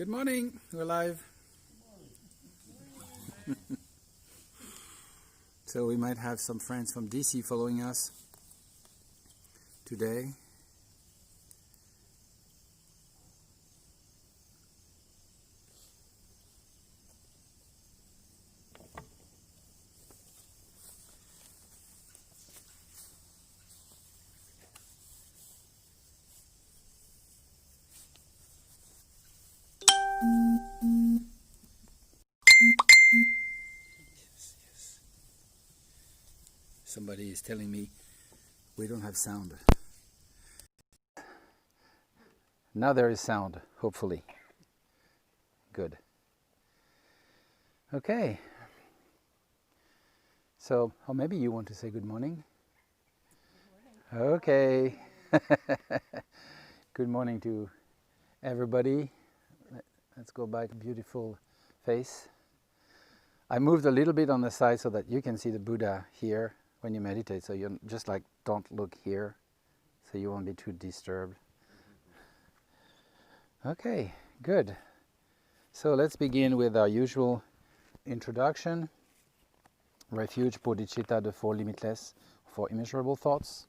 Good morning, we're live. So we might have some friends from DC following us today. Yes. Somebody is telling me we don't have sound. Now there is sound, hopefully. Good. Okay. So, or maybe you want to say good morning? Good morning. Okay. Good morning to everybody. Let's go back, beautiful face. I moved a little bit on the side so that you can see the Buddha here when you meditate, so you're just like, don't look here, so you won't be too disturbed. Okay, good. So let's begin with our usual introduction. Refuge, bodhicitta, the four limitless, four immeasurable thoughts.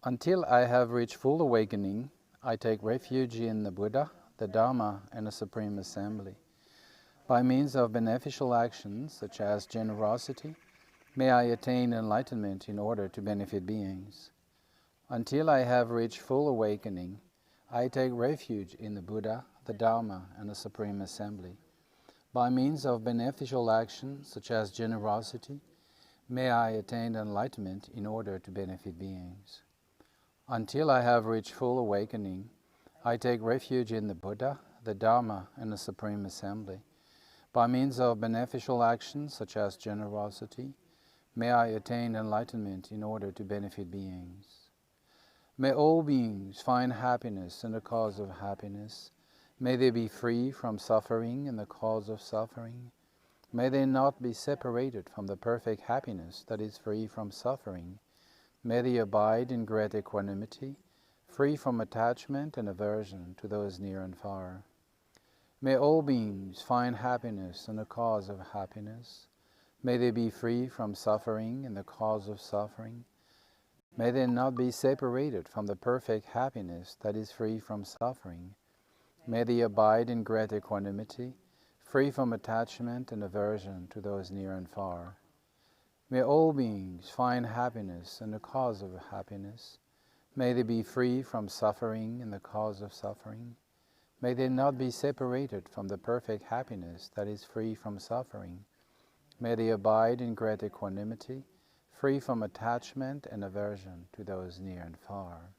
Until I have reached full awakening, I take refuge in the Buddha, the Dharma, and the Supreme Assembly. By means of beneficial actions, such as generosity, may I attain enlightenment in order to benefit beings. Until I have reached full awakening, I take refuge in the Buddha, the Dharma, and the Supreme Assembly. By means of beneficial actions, such as generosity, may I attain enlightenment in order to benefit beings. Until I have reached full awakening, I take refuge in the Buddha, the Dharma, and the Supreme Assembly. By means of beneficial actions, such as generosity, may I attain enlightenment in order to benefit beings. May all beings find happiness in the cause of happiness. May they be free from suffering in the cause of suffering. May they not be separated from the perfect happiness that is free from suffering. May they abide in great equanimity, free from attachment and aversion to those near and far. May all beings find happiness in the cause of happiness. May they be free from suffering in the cause of suffering. May they not be separated from the perfect happiness that is free from suffering. May they abide in great equanimity, free from attachment and aversion to those near and far. May all beings find happiness in the cause of happiness. May they be free from suffering in the cause of suffering. May they not be separated from the perfect happiness that is free from suffering. May they abide in great equanimity, free from attachment and aversion to those near and far.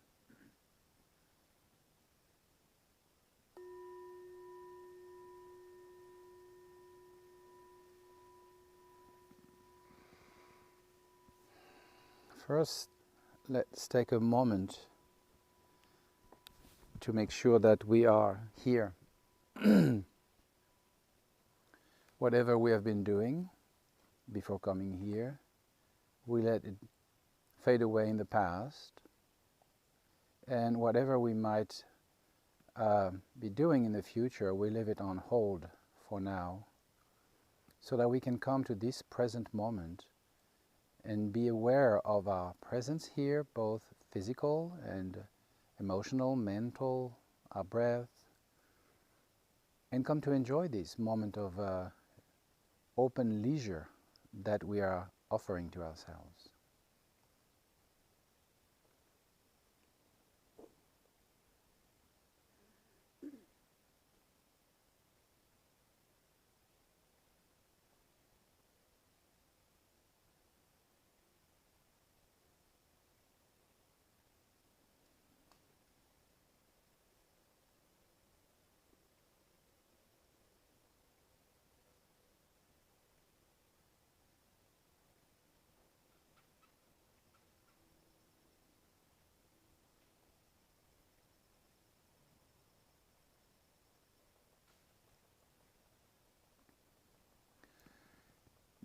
First, let's take a moment to make sure that we are here. Whatever we have been doing before coming here, we let it fade away in the past. And whatever we might be doing in the future, we leave it on hold for now, so that we can come to this present moment and be aware of our presence here, both physical and emotional, mental, our breath, and come to enjoy this moment of open leisure that we are offering to ourselves.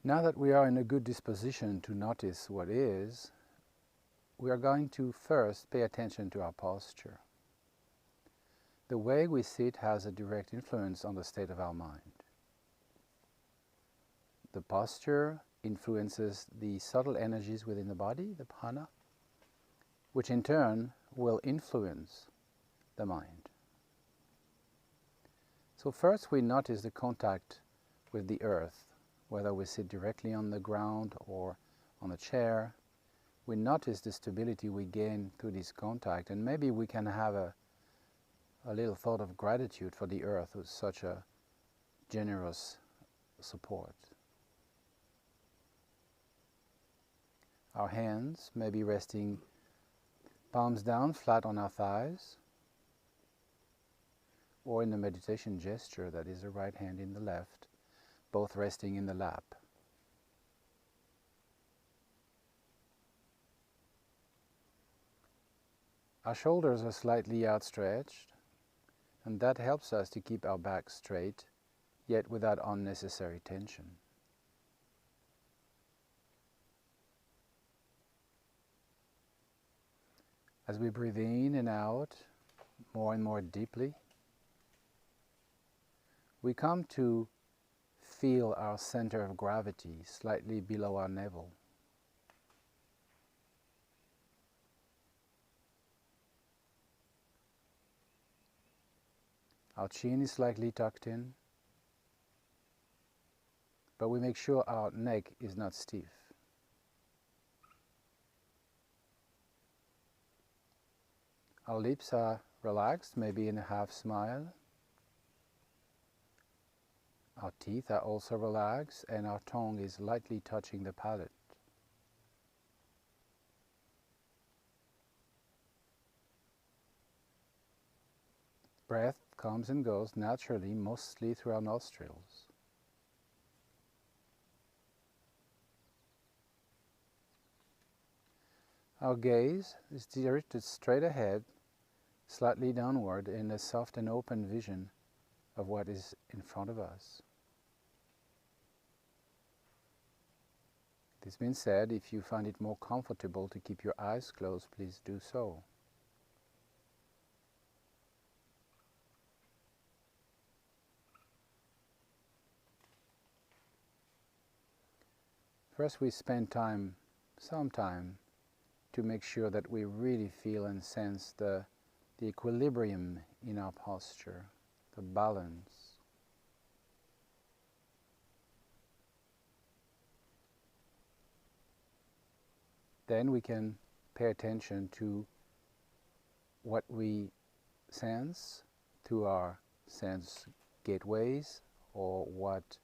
Now that we are in a good disposition to notice what is, we are going to first pay attention to our posture. The way we sit has a direct influence on the state of our mind. The posture influences the subtle energies within the body, the prana, which in turn will influence the mind. So first we notice the contact with the earth, whether we sit directly on the ground or on a chair. We notice the stability we gain through this contact, and maybe we can have a little thought of gratitude for the earth with such a generous support. Our hands may be resting palms down flat on our thighs, or in the meditation gesture that is the right hand in the left, both resting in the lap. Our shoulders are slightly outstretched, and that helps us to keep our back straight, yet without unnecessary tension. As we breathe in and out more and more deeply, we come to feel our center of gravity slightly below our navel. Our chin is slightly tucked in, but we make sure our neck is not stiff. Our lips are relaxed, maybe in a half smile. Our teeth are also relaxed, and our tongue is lightly touching the palate. Breath comes and goes naturally, mostly through our nostrils. Our gaze is directed straight ahead, slightly downward, in a soft and open vision of what is in front of us. This being said, if you find it more comfortable to keep your eyes closed, please do so. First, we spend some time, to make sure that we really feel and sense the equilibrium in our posture, the balance. Then we can pay attention to what we sense through our sense gateways, or what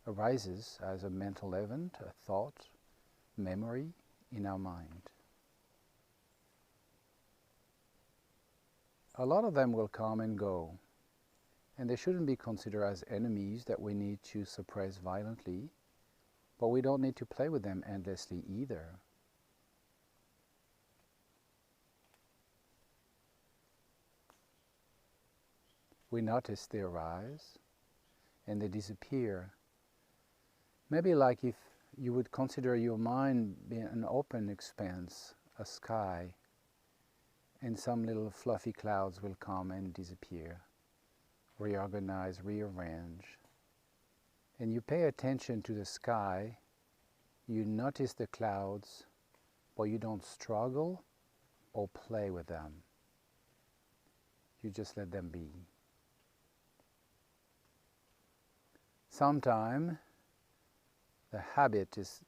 arises as a mental event, a thought, memory in our mind. A lot of them will come and go, and they shouldn't be considered as enemies that we need to suppress violently, but we don't need to play with them endlessly either. We notice they arise and they disappear. Maybe like if you would consider your mind being an open expanse, a sky, and some little fluffy clouds will come and disappear, reorganize, rearrange. And you pay attention to the sky, you notice the clouds, but you don't struggle or play with them. You just let them be. Sometimes the habit is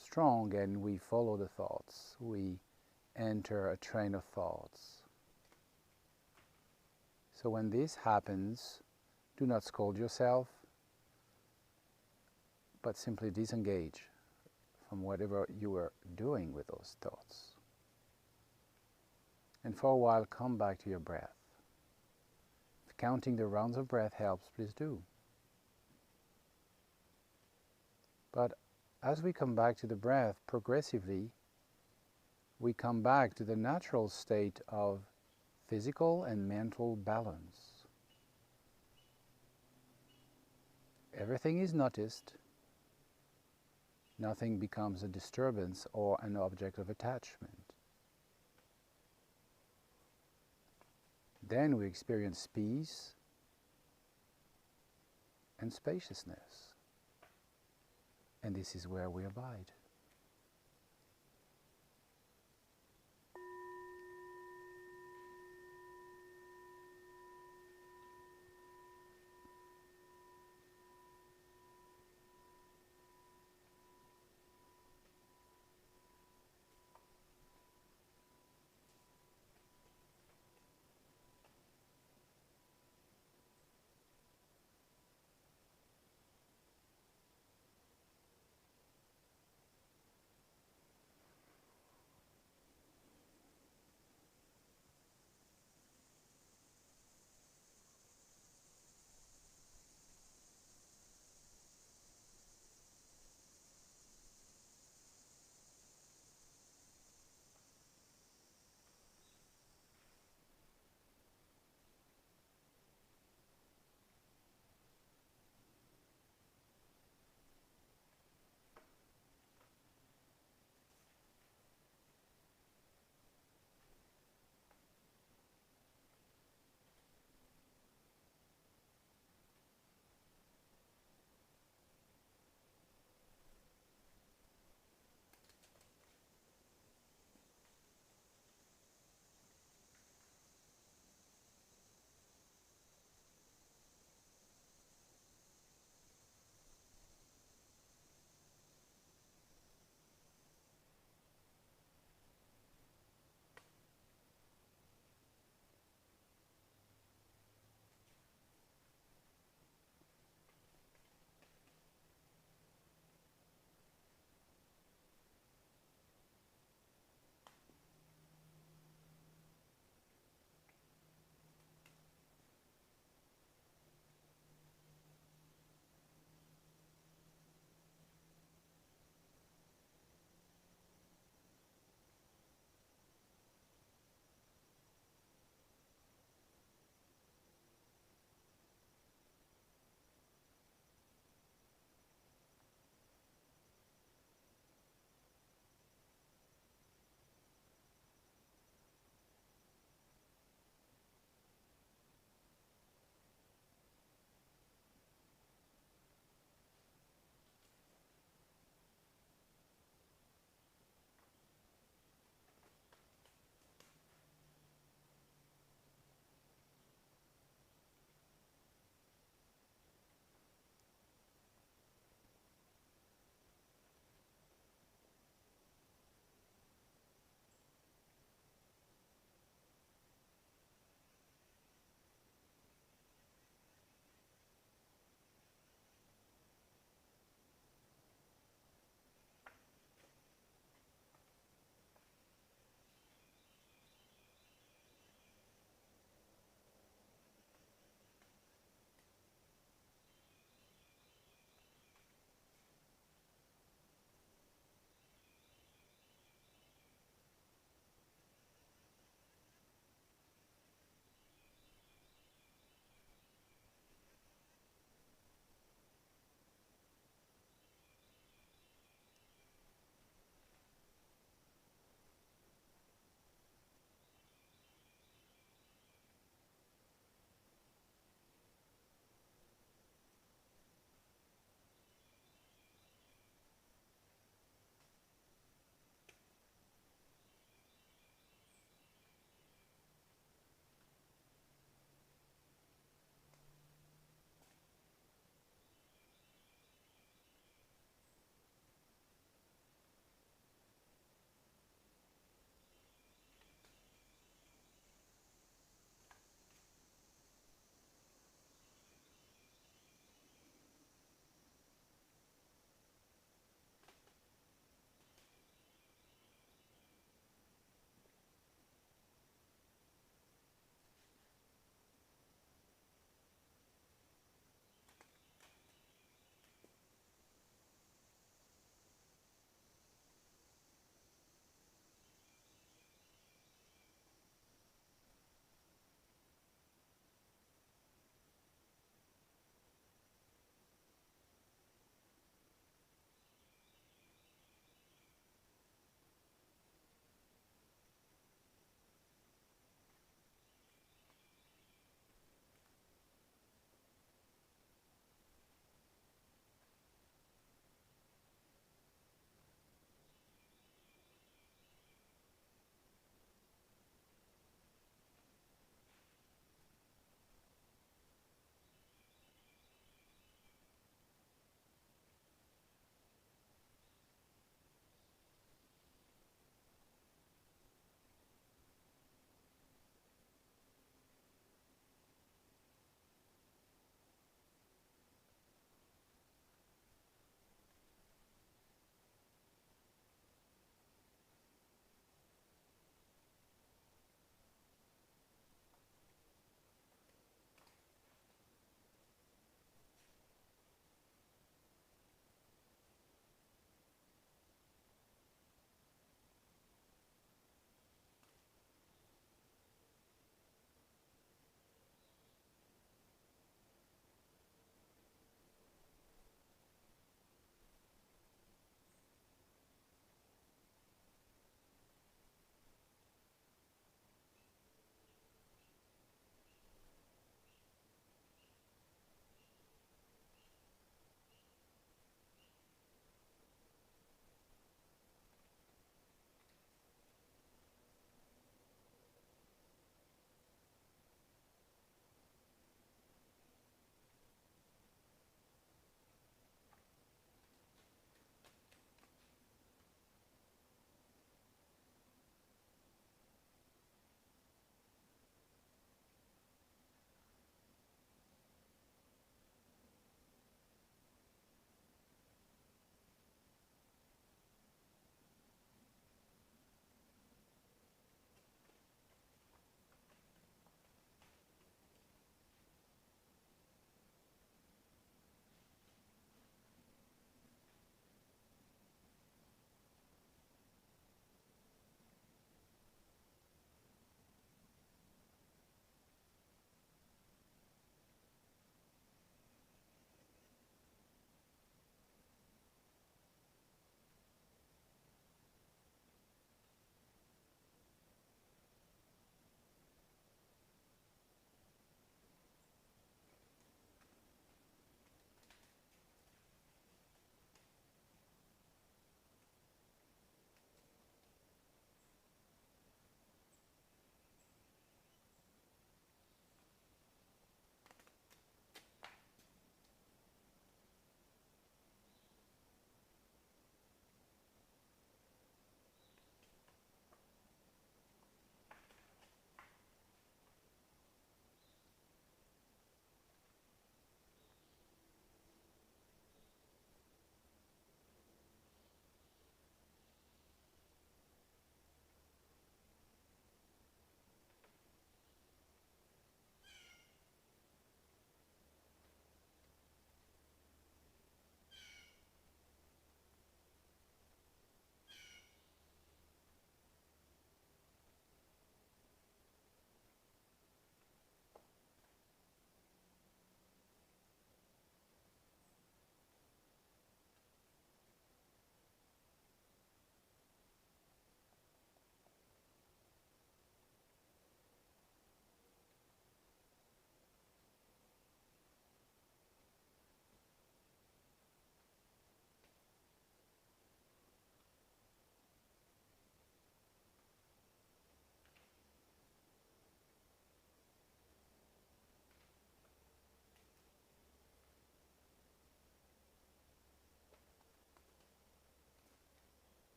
strong and we follow the thoughts. We enter a train of thoughts. So when this happens, do not scold yourself, but simply disengage from whatever you were doing with those thoughts. And for a while, come back to your breath. If counting the rounds of breath helps, please do. But as we come back to the breath, progressively, we come back to the natural state of physical and mental balance. Everything is noticed. Nothing becomes a disturbance or an object of attachment. then we experience peace and spaciousness. And this is where we abide.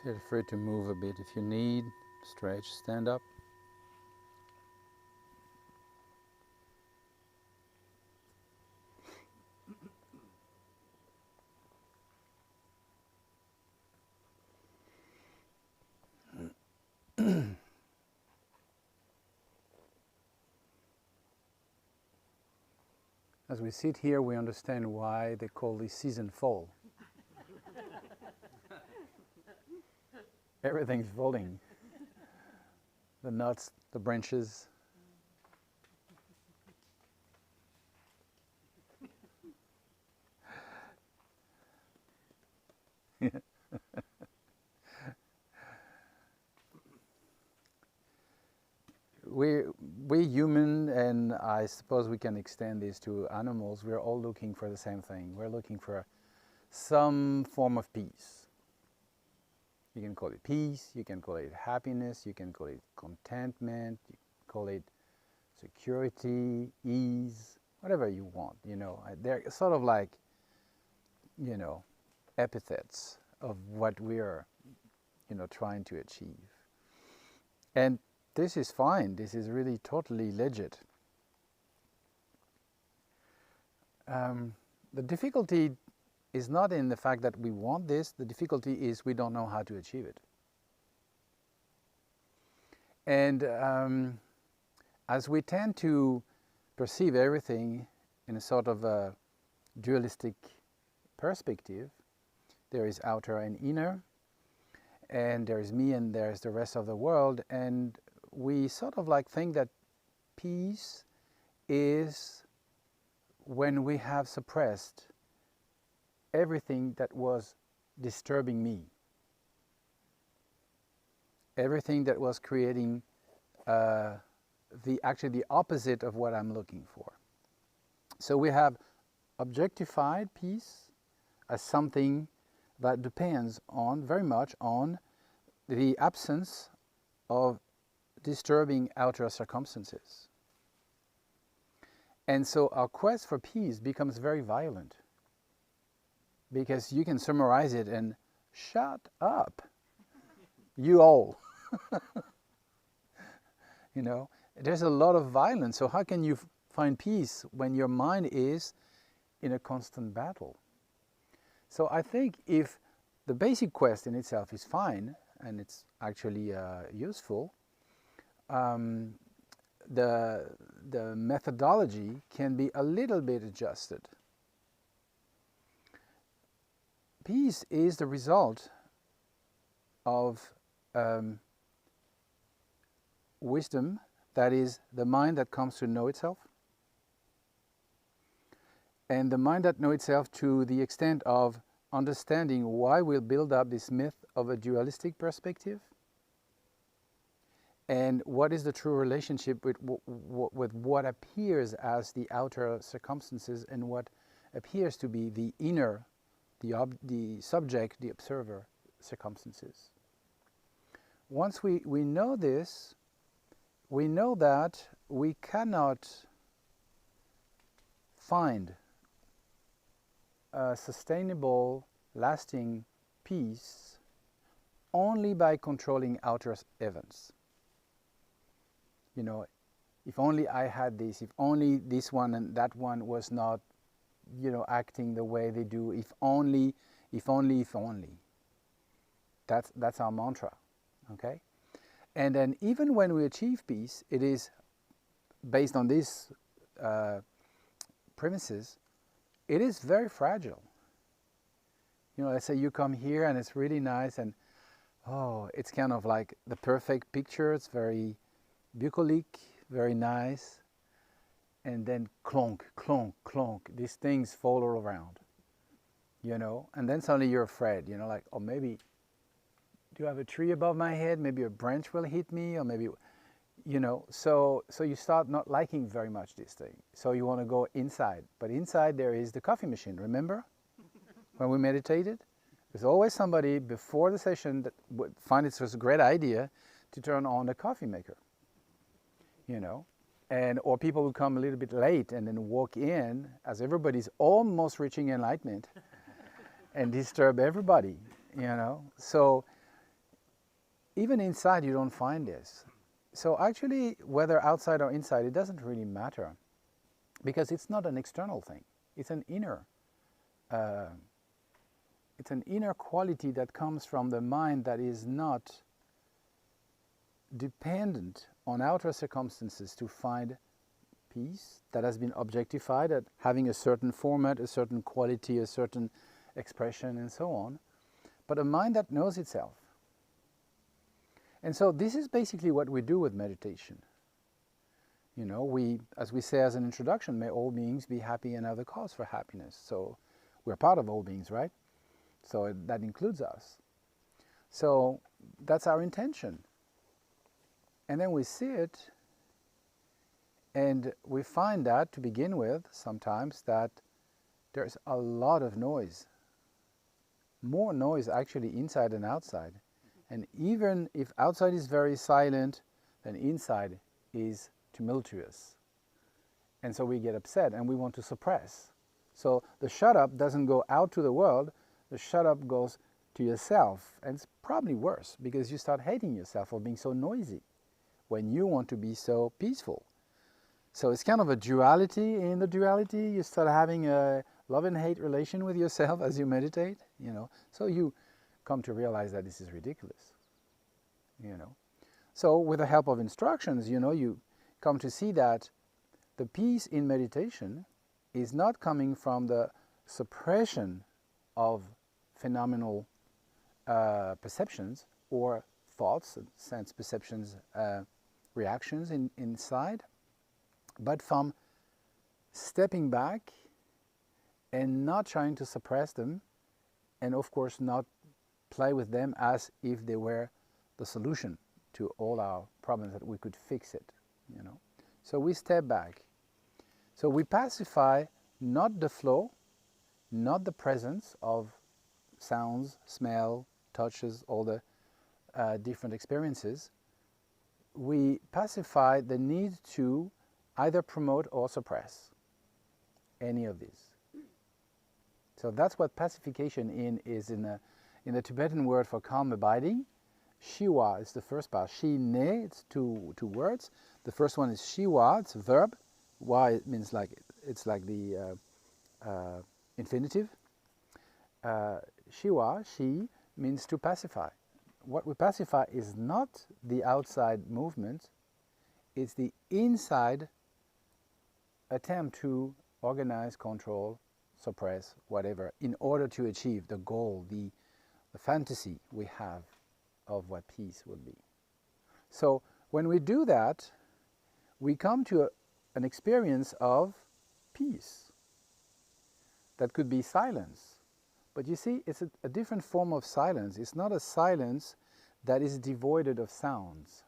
Feel free to move a bit if you need. Stretch, stand up. As we sit here, we understand why they call this season fall. Everything's falling. The nuts, the branches. We human, and I suppose we can extend this to animals, we're all looking for the same thing. We're looking for some form of peace. You can call it peace, you can call it happiness, you can call it contentment, you can call it security, ease, whatever you want, you know. They're sort of like, you know, epithets of what we're, you know, trying to achieve. And this is fine. This is really totally legit. The difficulty is not in the fact that we want this. The difficulty is we don't know how to achieve it. And as we tend to perceive everything in a sort of a dualistic perspective, there is outer and inner, and there is me and there's the rest of the world, and we sort of like think that peace is when we have suppressed everything that was disturbing me, everything that was creating actually the opposite of what I'm looking for. So we have objectified peace as something that depends on very much on the absence of disturbing outer circumstances. And so our quest for peace becomes very violent, because you can summarize it and shut up, you all. You know, there's a lot of violence. So how can you find peace when your mind is in a constant battle? So I think if the basic quest in itself is fine, and it's actually useful, the methodology can be a little bit adjusted. Peace is the result of wisdom, that is the mind that comes to know itself, and the mind that knows itself to the extent of understanding why we'll build up this myth of a dualistic perspective, and what is the true relationship with what appears as the outer circumstances and what appears to be the inner, the subject, the observer circumstances. Once we know this, we know that we cannot find a sustainable, lasting peace only by controlling outer events. You know, if only I had this, if only this one and that one was not, you know, acting the way they do, if only, if only, if only. That's our mantra, okay? And then even when we achieve peace, it is based on these premises, it is very fragile. You know, let's say you come here and it's really nice and, oh, it's kind of like the perfect picture, it's very bucolic, very nice, and then clonk, clonk, clonk, these things fall all around, you know, and then suddenly you're afraid, you know, like, oh, maybe, do you have a tree above my head? Maybe a branch will hit me, or maybe, you know, so you start not liking very much this thing. So you want to go inside, but inside there is the coffee machine, remember? When we meditated? There's always somebody before the session that would find it was a great idea to turn on the coffee maker. You know, and or people who come a little bit late and then walk in as everybody's almost reaching enlightenment and disturb everybody, you know. So even inside you don't find this. So actually, whether outside or inside, it doesn't really matter, because it's not an external thing. It's an inner quality that comes from the mind, that is not dependent on outer circumstances to find peace, that has been objectified at having a certain format, a certain quality, a certain expression, and so on, but a mind that knows itself. And so this is basically what we do with meditation. You know, we, as we say as an introduction, may all beings be happy and have the cause for happiness. So we're part of all beings, right? So that includes us. So that's our intention. And then we sit, and we find that, to begin with, sometimes, that there's a lot of noise. More noise actually inside than outside. And even if outside is very silent, then inside is tumultuous. And so we get upset and we want to suppress. So the shut up doesn't go out to the world, the shut up goes to yourself. And it's probably worse, because you start hating yourself for being so noisy when you want to be so peaceful. So it's kind of a duality. In the duality, you start having a love and hate relation with yourself as you meditate, you know. So you come to realize that this is ridiculous, you know. So with the help of instructions, you know, you come to see that the peace in meditation is not coming from the suppression of phenomenal perceptions or thoughts, sense perceptions, reactions inside, but from stepping back and not trying to suppress them, and of course not play with them as if they were the solution to all our problems, that we could fix it, you know. So we step back. So we pacify not the flow, not the presence of sounds, smell, touches, all the different experiences. We pacify the need to either promote or suppress any of these. So that's what pacification is in the Tibetan word for calm abiding. Shiwa is the first part. Shi ne, it's two words. The first one is shiwa, it's a verb. Wa, it means like, it's like the infinitive. Shiwa, shi, means to pacify. What we pacify is not the outside movement, it's the inside attempt to organize, control, suppress, whatever, in order to achieve the goal, the fantasy we have of what peace would be. So when we do that, we come to an experience of peace. That could be silence. But you see, it's a different form of silence. It's not a silence that is devoid of sounds.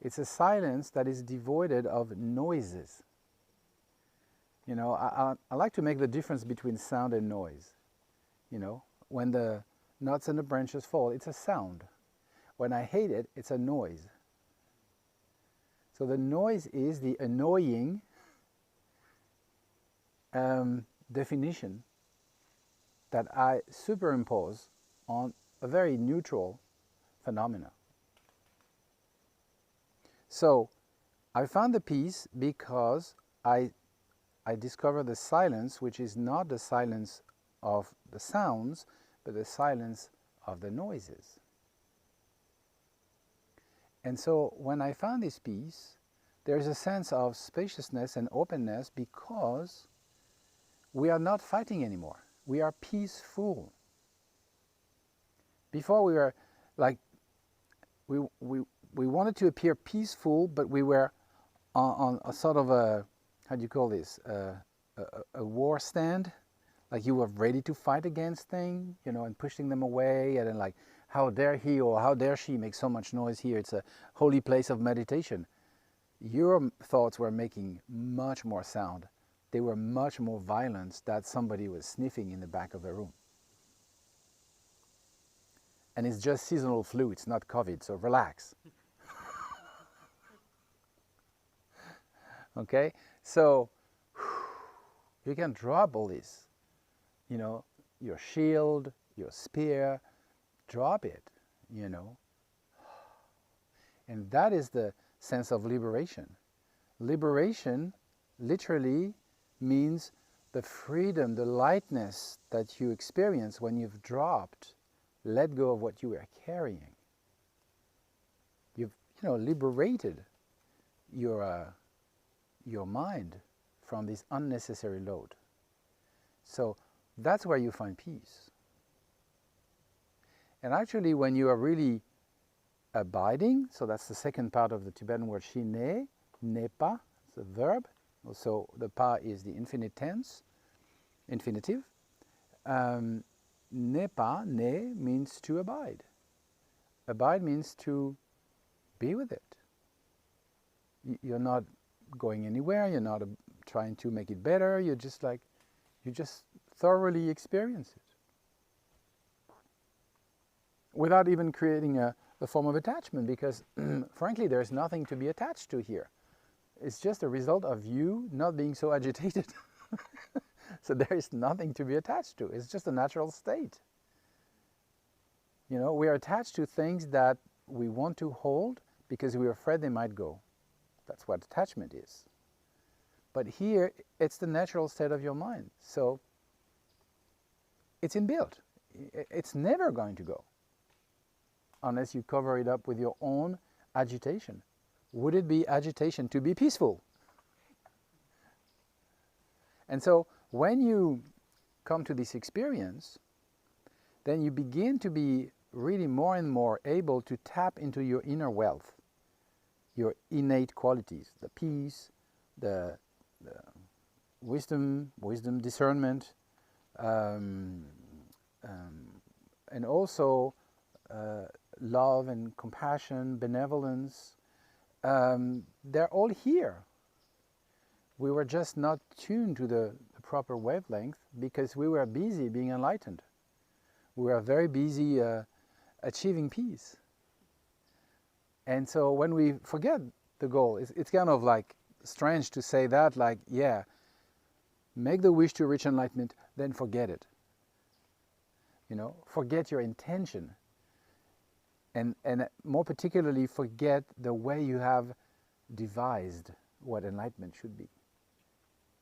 It's a silence that is devoid of noises. You know, I like to make the difference between sound and noise. You know, when the nuts and the branches fall, it's a sound. When I hate it, it's a noise. So the noise is the annoying definition that I superimpose on a very neutral phenomena. So I found the peace because I discover the silence, which is not the silence of the sounds, but the silence of the noises. And so when I found this peace, there's a sense of spaciousness and openness, because we are not fighting anymore. We are peaceful. Before we were like, we wanted to appear peaceful, but we were on a sort of a, how do you call this, a war stand. Like you were ready to fight against things, you know, and pushing them away, and then like, how dare he or how dare she make so much noise here? It's a holy place of meditation. Your thoughts were making much more sound. They were much more violent that somebody was sniffing in the back of the room. And it's just seasonal flu, it's not COVID, so relax. Okay, so you can drop all this. You know, your shield, your spear, drop it. you know. And that is the sense of liberation. Liberation literally means the freedom, the lightness that you experience when you've dropped, let go of what you were carrying. You've, liberated your mind from this unnecessary load. So that's where you find peace. And actually, when you are really abiding, so that's the second part of the Tibetan word shine, nepa, it's a verb. Also, the pa is the infinite tense, infinitive. Nepa, ne, means to abide. Abide means to be with it. You're not going anywhere, you're not trying to make it better, you just thoroughly experience it. Without even creating a form of attachment, because frankly there's nothing to be attached to here. It's just a result of you not being so agitated. So there is nothing to be attached to. It's just a natural state. We are attached to things that we want to hold because we're afraid they might go. That's what attachment is. But here, it's the natural state of your mind. So it's inbuilt. It's never going to go unless you cover it up with your own agitation. Would it be agitation to be peaceful? And so when you come to this experience, then you begin to be really more and more able to tap into your inner wealth, your innate qualities, the peace, the wisdom, discernment, and also love and compassion, benevolence. They're all here. We were just not tuned to the proper wavelength because we were busy being enlightened. We were very busy achieving peace. And so when we forget the goal, it's kind of like strange to say that, like, yeah, make the wish to reach enlightenment, then forget it. Forget your intention. And more particularly, forget the way you have devised what enlightenment should be.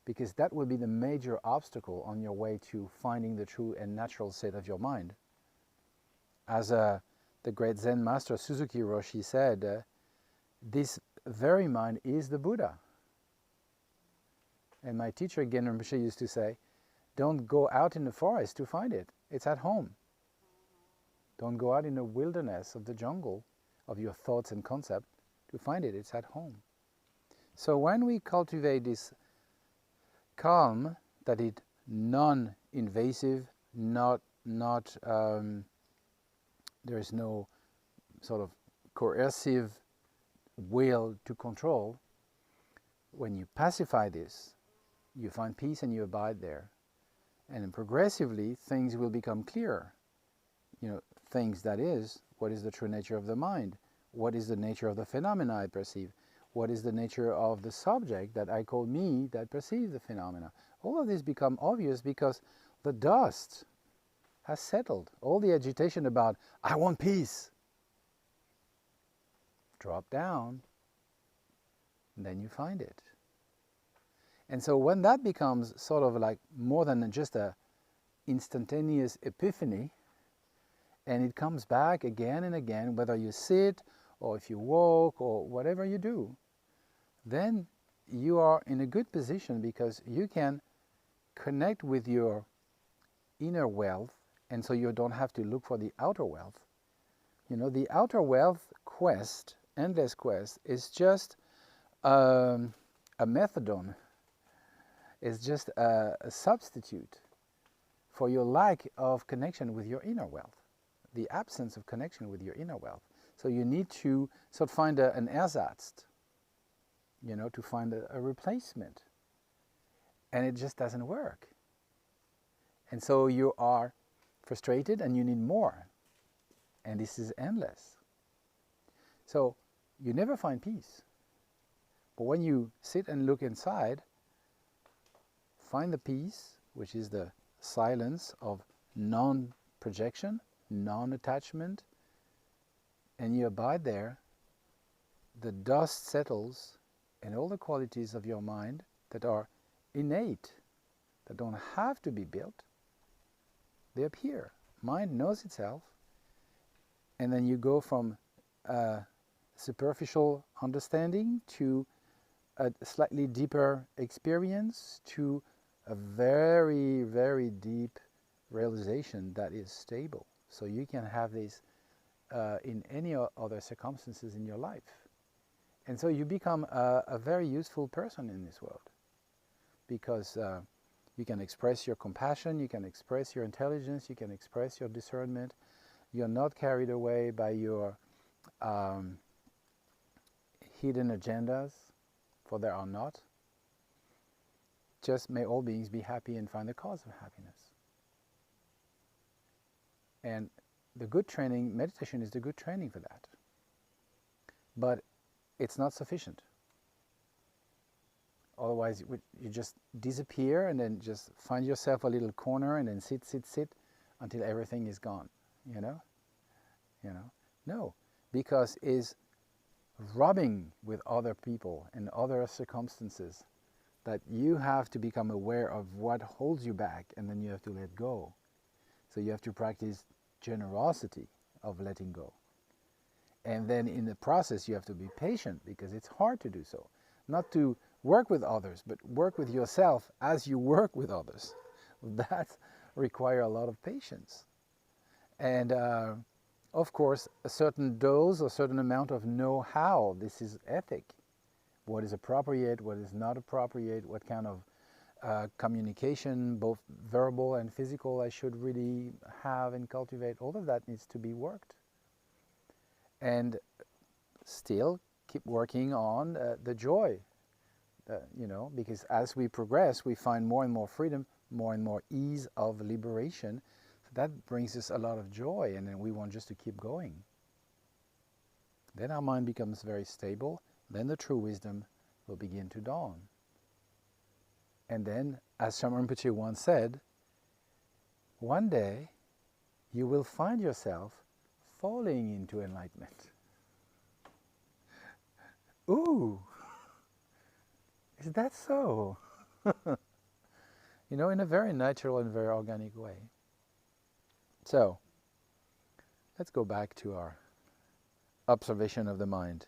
Because that will be the major obstacle on your way to finding the true and natural state of your mind. As the great Zen master Suzuki Roshi said, this very mind is the Buddha. And my teacher Genren Rinpoche used to say, don't go out in the forest to find it. It's at home. Don't go out in the wilderness of the jungle of your thoughts and concepts to find it. It's at home. So when we cultivate this calm, that is non-invasive, there is no sort of coercive will to control. When you pacify this, you find peace and you abide there. And then progressively, things will become clearer. Things, that is, what is the true nature of the mind? What is the nature of the phenomena I perceive? What is the nature of the subject that I call me that perceives the phenomena? All of this become obvious because the dust has settled. All the agitation about, I want peace, drop down, and then you find it. And so when that becomes sort of like more than just a instantaneous epiphany, and it comes back again and again, whether you sit or if you walk or whatever you do, then you are in a good position because you can connect with your inner wealth, and so you don't have to look for the outer wealth. The outer wealth quest, endless quest, is just a methadone. It's just a substitute for your lack of connection with your inner wealth, the absence of connection with your inner wealth. So you need to sort of find an ersatz, to find a replacement. And it just doesn't work. And so you are frustrated and you need more. And this is endless. So you never find peace. But when you sit and look inside, find the peace, which is the silence of non-projection, non-attachment, and you abide there, the dust settles and all the qualities of your mind that are innate, that don't have to be built, they appear. Mind knows itself, and then you go from superficial understanding to a slightly deeper experience to a very, very deep realization that is stable. So you can have this in any other circumstances in your life. And so you become a very useful person in this world, because you can express your compassion, you can express your intelligence, you can express your discernment. You're not carried away by your hidden agendas, for there are not. Just may all beings be happy and find the cause of happiness. And the good training, meditation is the good training for that. But it's not sufficient. Otherwise, you just disappear and then just find yourself a little corner and then sit until everything is gone. You know? No, because it's rubbing with other people and other circumstances that you have to become aware of what holds you back, and then you have to let go. So you have to practice generosity of letting go. And then in the process you have to be patient, because it's hard to do so. Not to work with others, but work with yourself as you work with others. That requires a lot of patience. And of course, a certain dose or certain amount of know-how. This is ethic. What is appropriate, what is not appropriate, what kind of communication, both verbal and physical, I should really have and cultivate. All of that needs to be worked. And still keep working on the joy, because as we progress, we find more and more freedom, more and more ease of liberation. So that brings us a lot of joy, and then we want just to keep going. Then our mind becomes very stable. Then the true wisdom will begin to dawn. And then, as Shaman Rinpoche once said, one day you will find yourself falling into enlightenment. Ooh, is that so? In a very natural and very organic way. So, let's go back to our observation of the mind.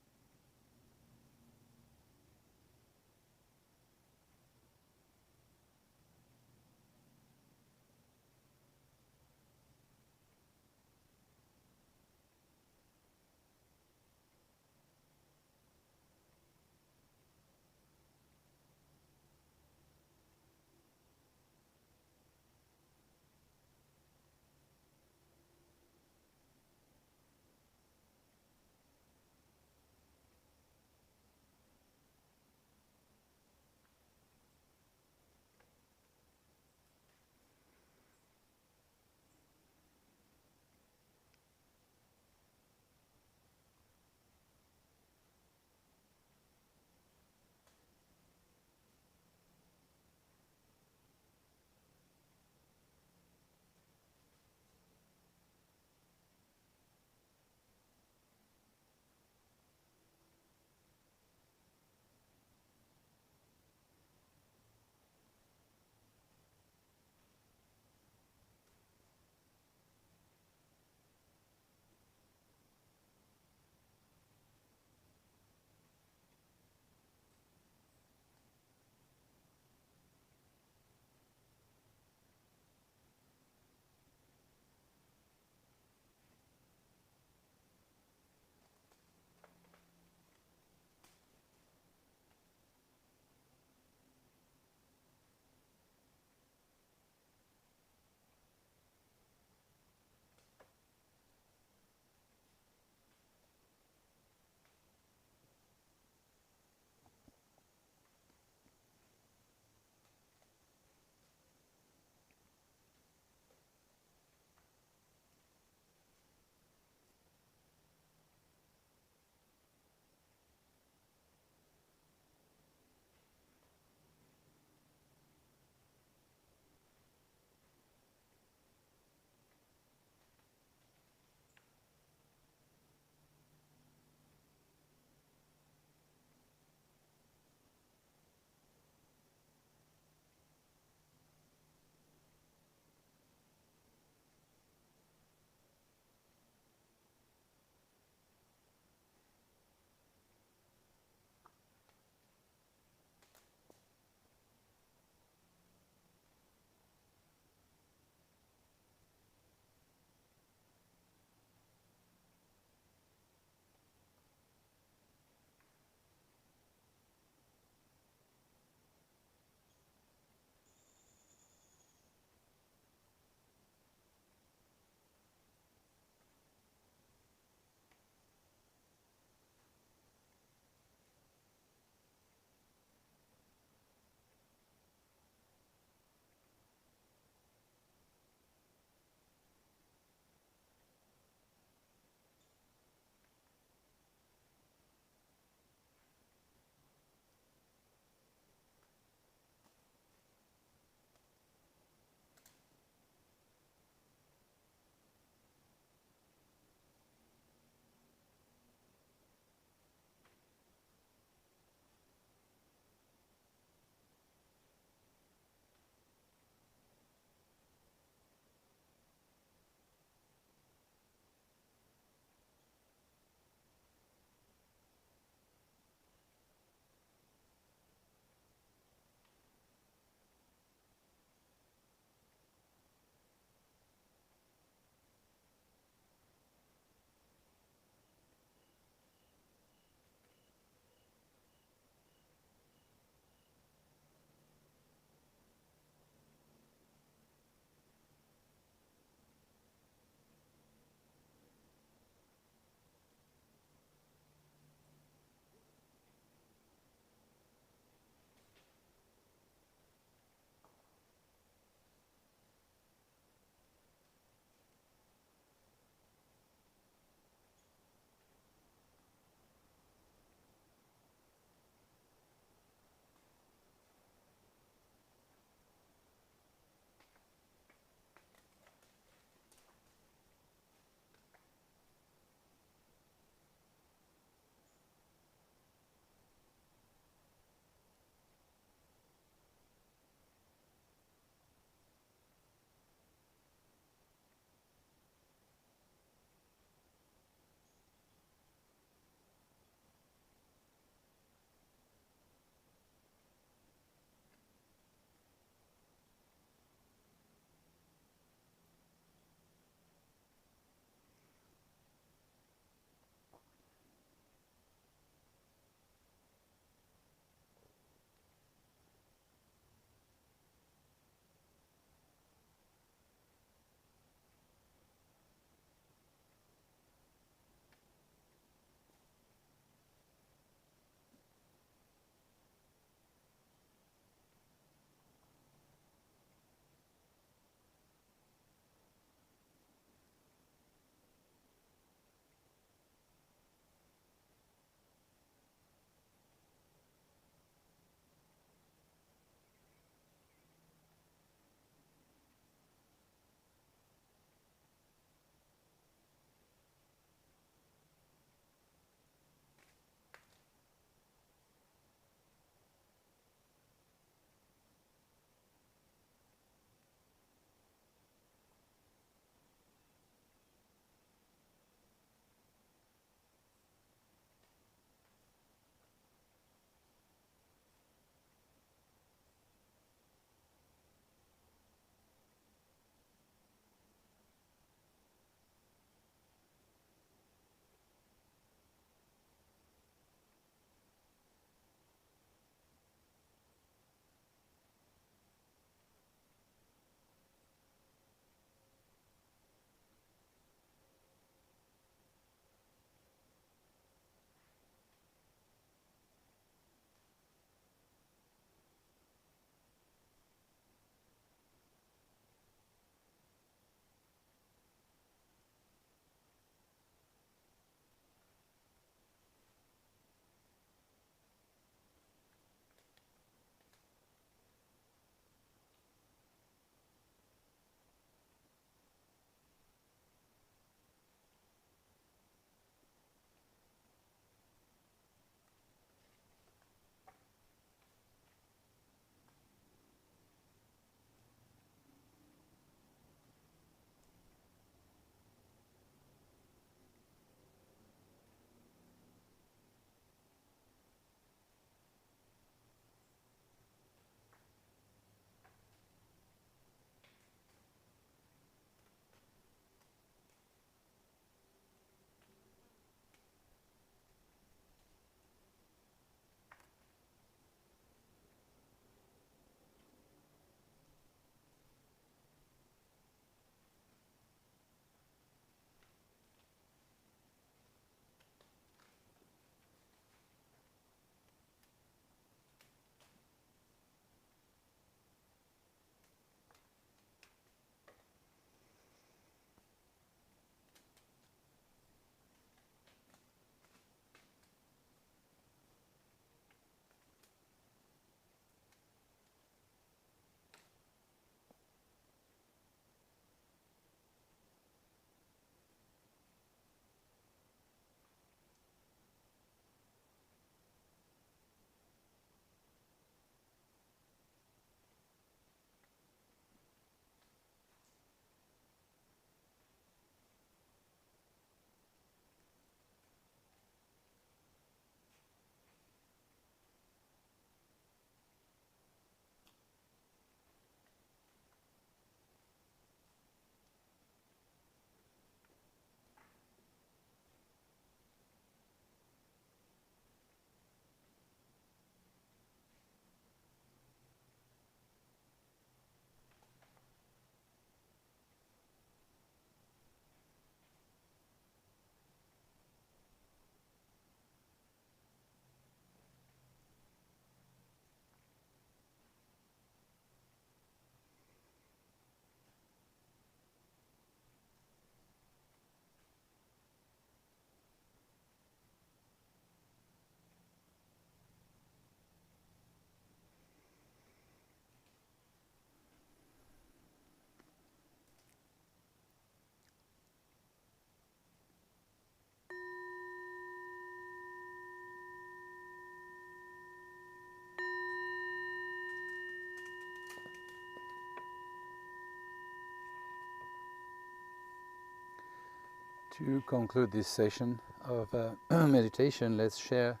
To conclude this session of meditation, let's share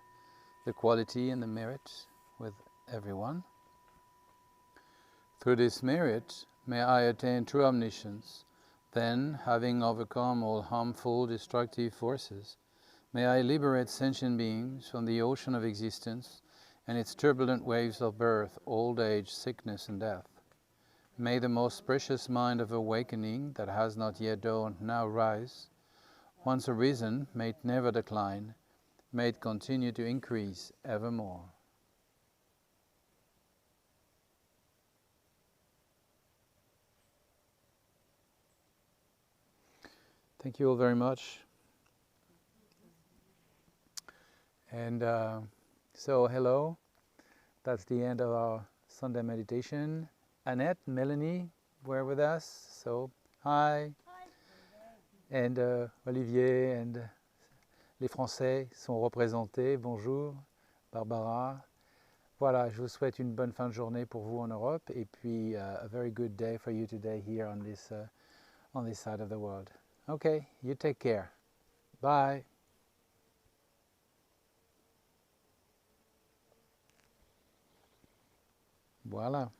the quality and the merit with everyone. Through this merit, may I attain true omniscience. Then, having overcome all harmful, destructive forces, may I liberate sentient beings from the ocean of existence and its turbulent waves of birth, old age, sickness, and death. May the most precious mind of awakening that has not yet dawned now rise. Once arisen, may it never decline, may it continue to increase evermore. Thank you all very much. And so, hello. That's the end of our Sunday meditation. Annette, Melanie, were with us. So, hi. And Olivier and les Français sont représentés. Bonjour, Barbara. Voilà, je vous souhaite une bonne fin de journée pour vous en Europe, et puis a very good day for you today here on this side of the world. Okay, you take care. Bye. Voilà.